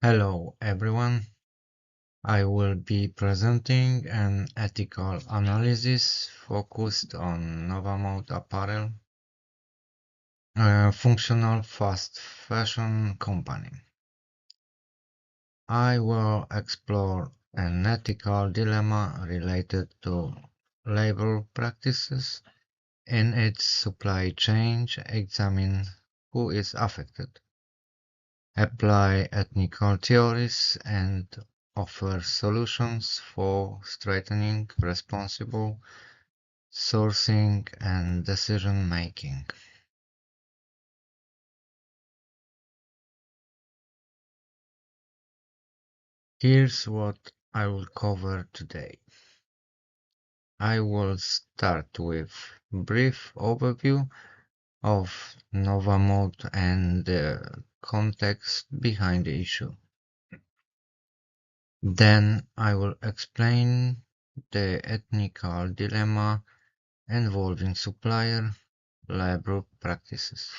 Hello everyone, I will be presenting an ethical analysis focused on NovaMode apparel, a functional fast fashion company. I will explore an ethical dilemma related to labor practices in its supply chain, examine who is affected, apply ethical theories, and offer solutions for strengthening responsible sourcing and decision making. Here's what I will cover today. I will start with a brief overview of NovaMode and the context behind the issue. Then I will explain the ethical dilemma involving supplier labor practices.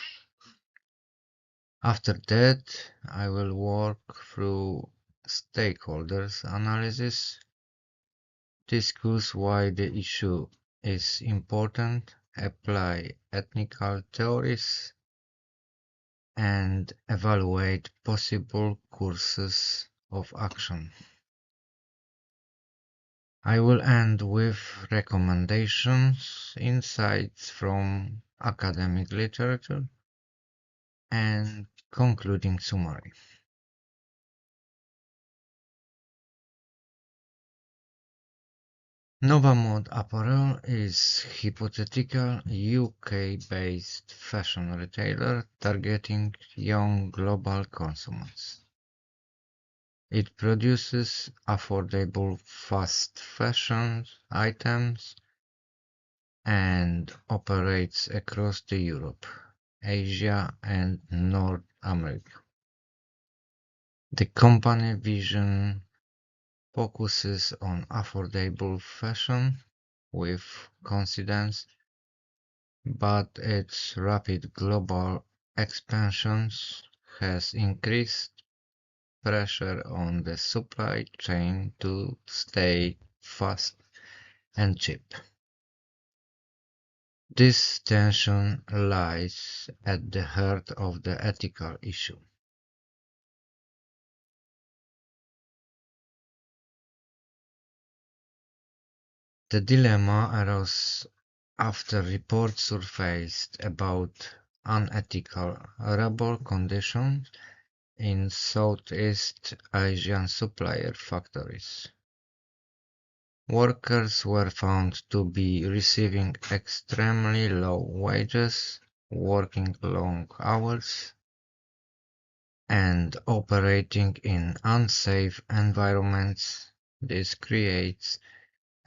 After that, I will work through stakeholders analysis, discuss why the issue is important, apply ethical theories, and evaluate possible courses of action. I will end with recommendations, insights from academic literature, and concluding summary. NovaMode Apparel is hypothetical UK-based fashion retailer targeting young global consumers. It produces affordable fast fashion items and operates across the Europe, Asia and North America. The company vision focuses on affordable fashion with confidence, but its rapid global expansions has increased pressure on the supply chain to stay fast and cheap. This tension lies at the heart of the ethical issue. The dilemma arose after reports surfaced about unethical labor conditions in Southeast Asian supplier factories. Workers were found to be receiving extremely low wages, working long hours, and operating in unsafe environments. This creates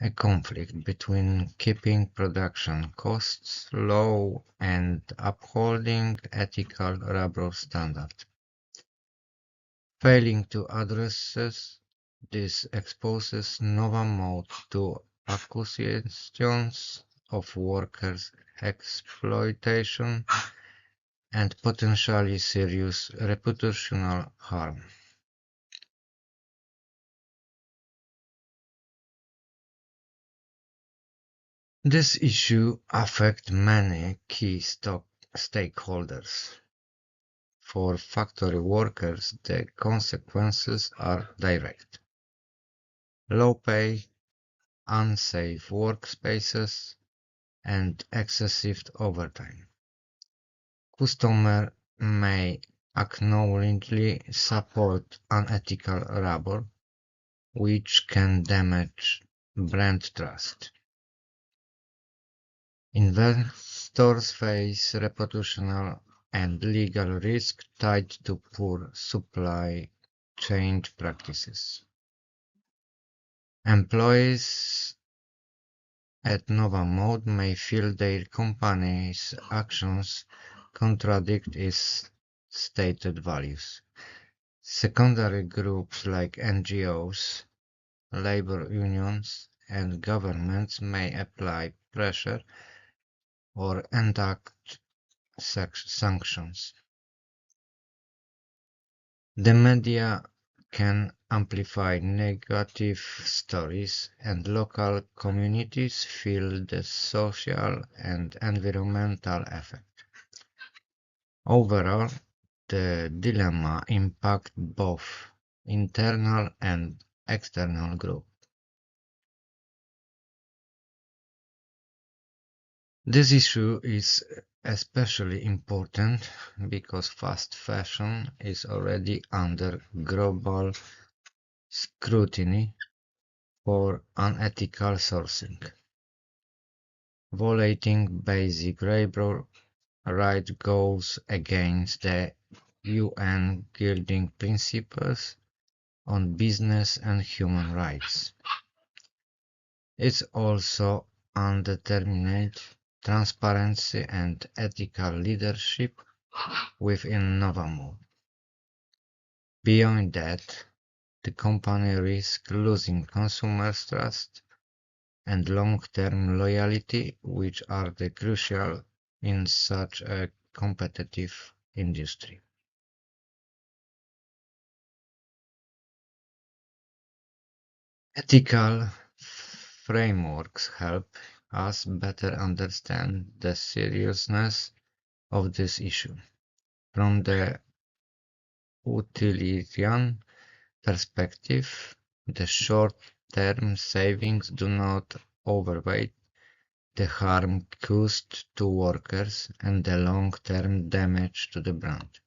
a conflict between keeping production costs low and upholding ethical labor standards. Failing to address this exposes NovaMode to accusations of workers' exploitation and potentially serious reputational harm. This issue affects many key stakeholders. For factory workers, the consequences are direct. Low pay, unsafe workspaces, and excessive overtime. Customers may unknowingly support unethical labor, which can damage brand trust. Investors face reputational and legal risk tied to poor supply chain practices. Employees at NovaMode may feel their company's actions contradict its stated values. Secondary groups like NGOs, labor unions, and governments may apply pressure or enact sanctions. The media can amplify negative stories, and local communities feel the social and environmental effect. Overall, the dilemma impacts both internal and external growth. This issue is especially important because fast fashion is already under global scrutiny for unethical sourcing. Violating basic labor rights goes against the UN Guiding Principles on Business and Human Rights. It also undermines transparency and ethical leadership within NovaMode. Beyond that, the company risks losing consumers' trust and long-term loyalty, which are the crucial in such a competitive industry. Ethical frameworks help us better understand the seriousness of this issue. From the utilitarian perspective, the short-term savings do not outweigh the harm caused to workers and the long-term damage to the brand.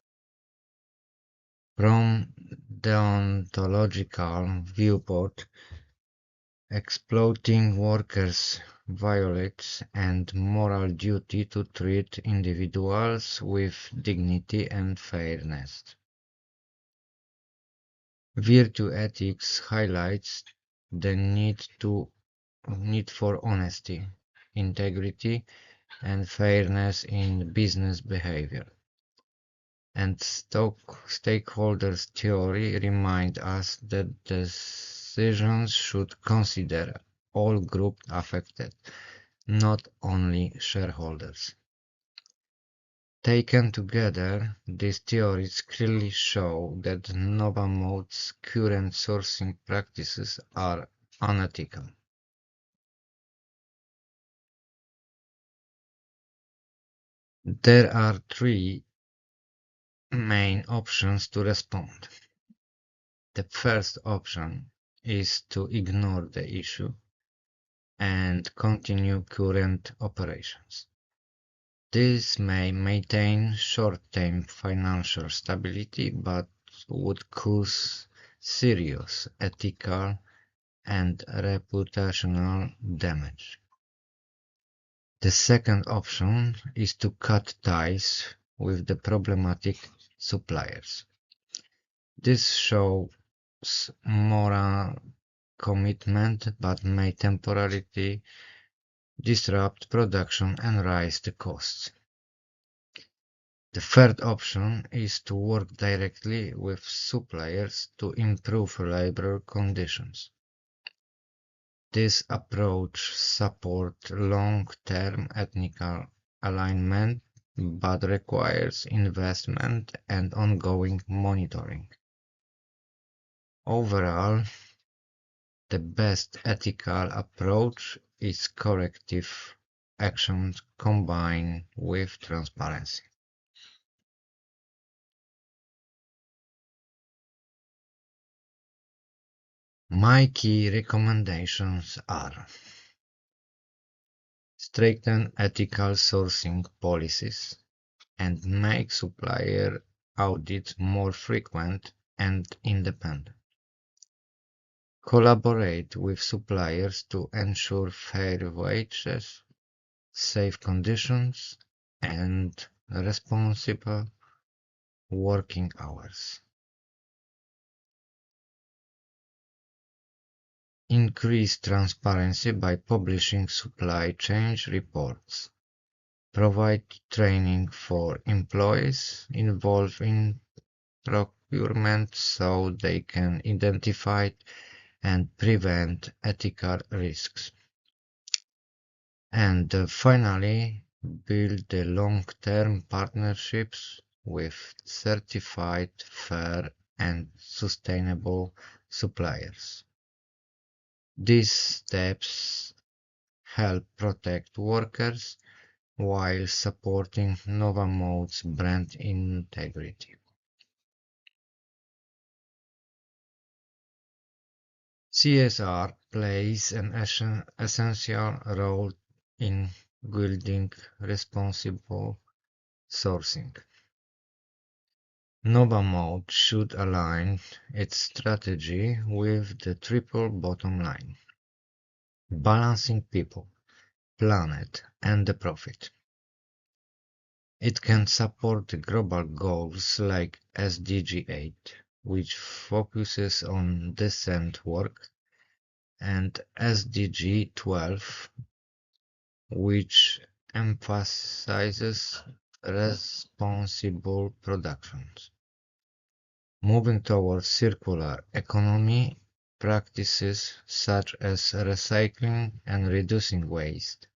From deontological viewpoint, exploiting workers violates and moral duty to treat individuals with dignity and fairness. Virtue ethics highlights the need for honesty, integrity, and fairness in business behavior. And stakeholders theory reminds us that decisions should consider all groups affected, not only shareholders. Taken together, these theories clearly show that NovaMode's current sourcing practices are unethical. There are three main options to respond. The first option is to ignore the issue and continue current operations. This may maintain short-term financial stability but would cause serious ethical and reputational damage. The second option is to cut ties with the problematic suppliers. This shows moral commitment but may temporarily disrupt production and raise the costs. The third option is to work directly with suppliers to improve labor conditions. This approach supports long-term ethical alignment but requires investment and ongoing monitoring. Overall, the best ethical approach is corrective actions combined with transparency. My key recommendations are: strengthen ethical sourcing policies and make supplier audits more frequent and independent. Collaborate with suppliers to ensure fair wages, safe conditions, and responsible working hours. Increase transparency by publishing supply chain reports. Provide training for employees involved in procurement so they can identify and prevent ethical risks. And finally, build the long-term partnerships with certified fair and sustainable suppliers. These steps help protect workers while supporting NovaMode's brand integrity. CSR plays an essential role in building responsible sourcing. NovaMode should align its strategy with the triple bottom line, balancing people, planet, and the profit. It can support the global goals like SDG 8, which focuses on decent work, and SDG 12, which emphasizes responsible productions. Moving towards circular economy, practices such as recycling and reducing waste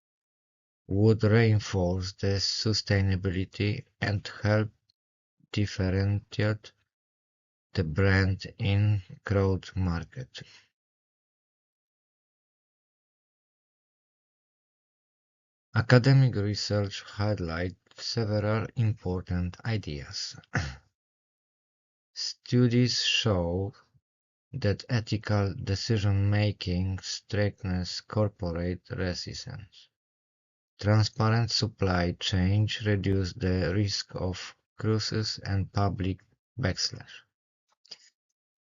would reinforce the sustainability and help differentiate the brand in crowd market. Academic research highlights several important ideas. Studies show that ethical decision-making strengthens corporate resilience. Transparent supply chains reduce the risk of crisis and public backlash.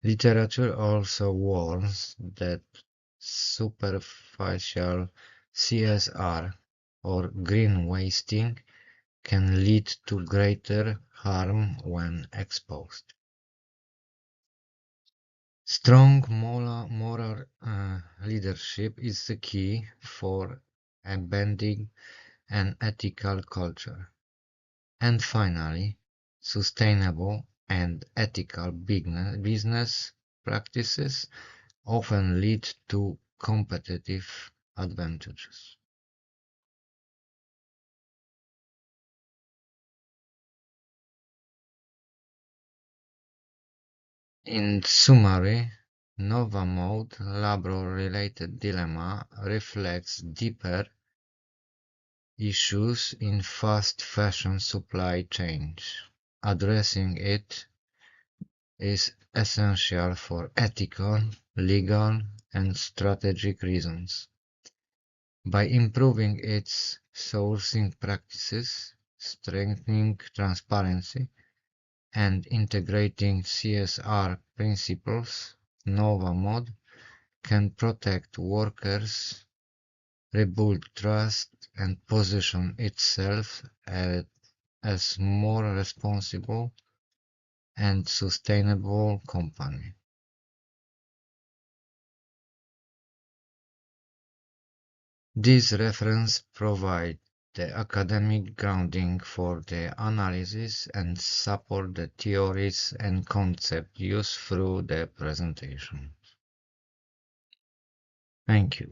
Literature also warns that superficial CSR or green wasting can lead to greater harm when exposed. Strong moral leadership is the key for embedding an ethical culture. And finally, sustainable and ethical business practices often lead to competitive advantages. In summary, NovaMode labor-related dilemma reflects deeper issues in fast fashion supply chains. Addressing it is essential for ethical, legal, and strategic reasons. By improving its sourcing practices, strengthening transparency, and integrating CSR principles, NovaMod can protect workers, rebuild trust, and position itself as more responsible and sustainable company. These references provide the academic grounding for the analysis and support the theories and concepts used through the presentation. Thank you.